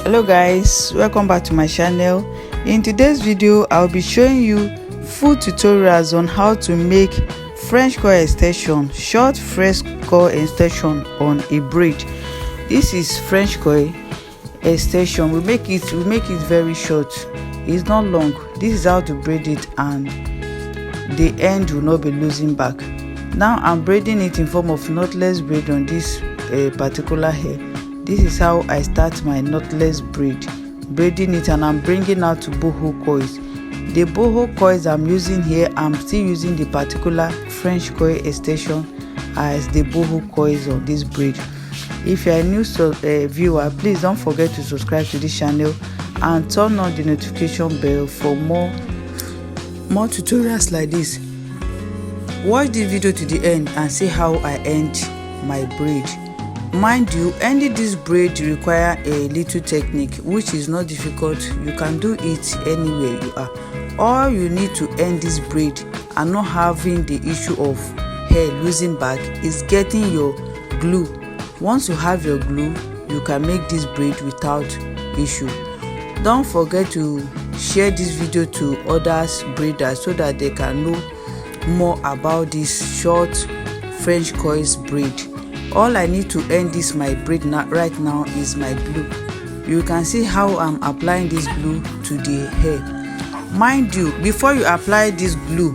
Hello guys, welcome back to my channel. In today's video I'll be showing you full tutorials on how to make French coil extension, short French coil extension on a braid. This is French coil extension. We make it very short. It's not long. This is how to braid it and the end will not be losing back. Now I'm braiding it in form of knotless braid on this particular hair. This is how I start my knotless braid, braiding it, and I'm bringing out to boho coils. The boho coils I'm using here, I'm still using the particular French coil extension as the boho coils of this braid. If you're a new viewer, please don't forget to subscribe to this channel and turn on the notification bell for more tutorials like this. Watch this video to the end and see how I end my braid. Mind you, ending this braid require a little technique, which is not difficult. You can do it anywhere you are. All you need to end this braid and not having the issue of hair losing back is getting your glue. Once you have your glue, you can make this braid without issue. Don't forget to share this video to others braiders so that they can know more about this short French coils braid. All I need to end this my braid right now is my glue. You can see how I'm applying this glue to the hair. Mind you, before you apply this glue,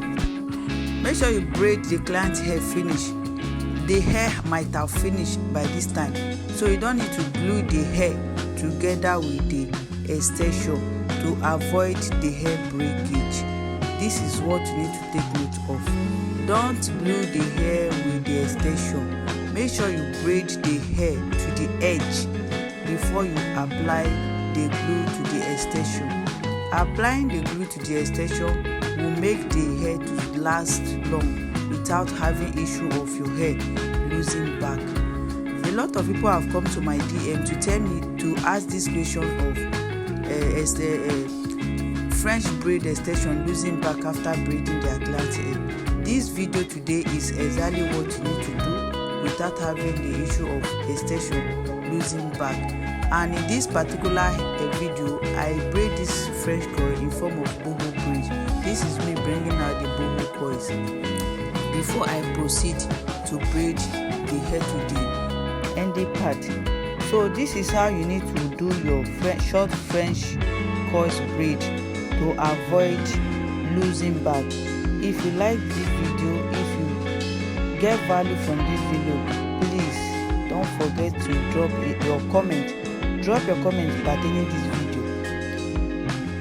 make sure you braid the client's hair finish. The hair might have finished by this time, so you don't need to glue the hair together with the extension to avoid the hair breakage. This is what you need to take note of. Don't glue the hair with the extension. Make sure you braid the hair to the edge before you apply the glue to the extension. Applying the glue to the extension will make the hair to last long without having issue of your hair losing back. A lot of people have come to my DM to tell me to ask this question of French braid extension losing back after braiding their client's hair. This video today is exactly what you need to do without having the issue of extension losing back. And in this particular video, I braid this French coil in form of boho braid. This is me bringing out the boho coils before I proceed to braid the hair to the ending part. So this is how you need to do your short French coils braid to avoid losing back. If you like this video, if you get value from this video, please don't forget to drop your comment. Drop your comment pertaining this video.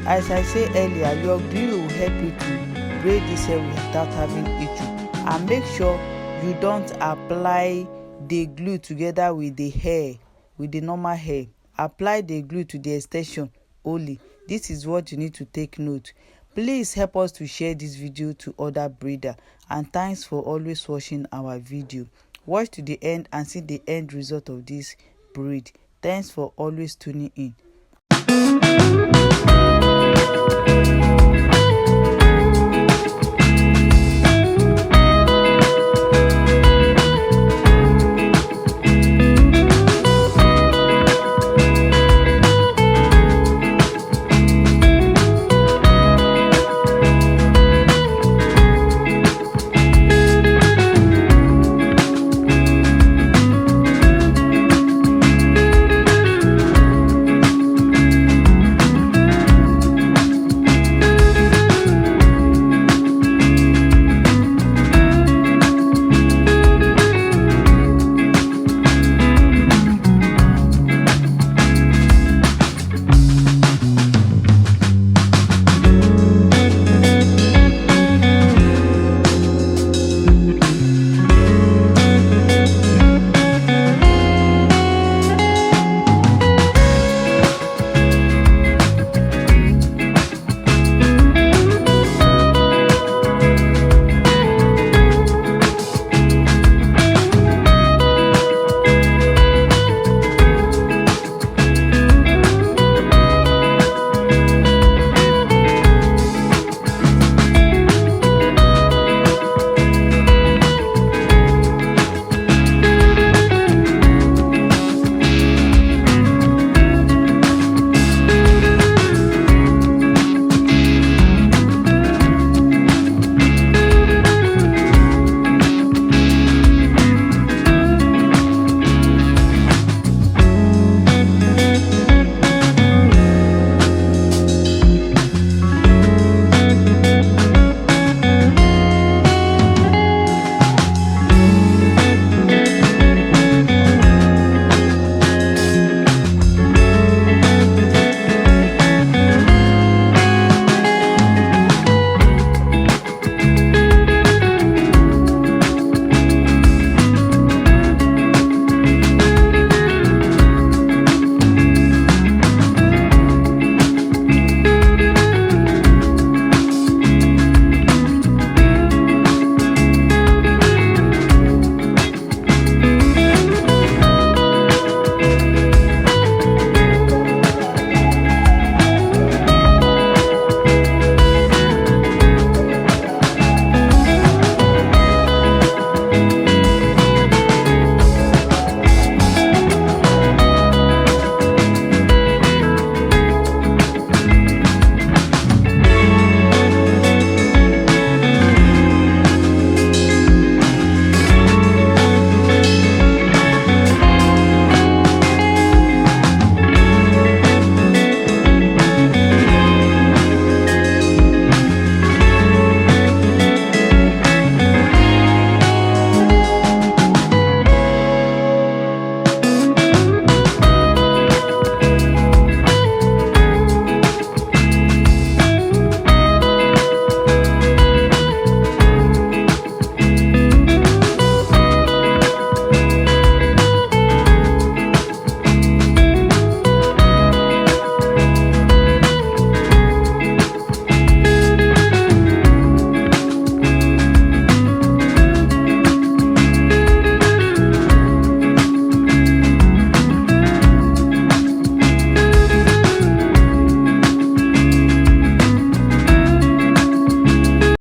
As I said earlier, your glue will help you to braid this hair without having issue. And make sure you don't apply the glue together with the hair, with the normal hair. Apply the glue to the extension only. This is what you need to take note. Please help us to share this video to other breeders, and thanks for always watching our video. Watch to the end and see the end result of this braid. Thanks for always tuning in.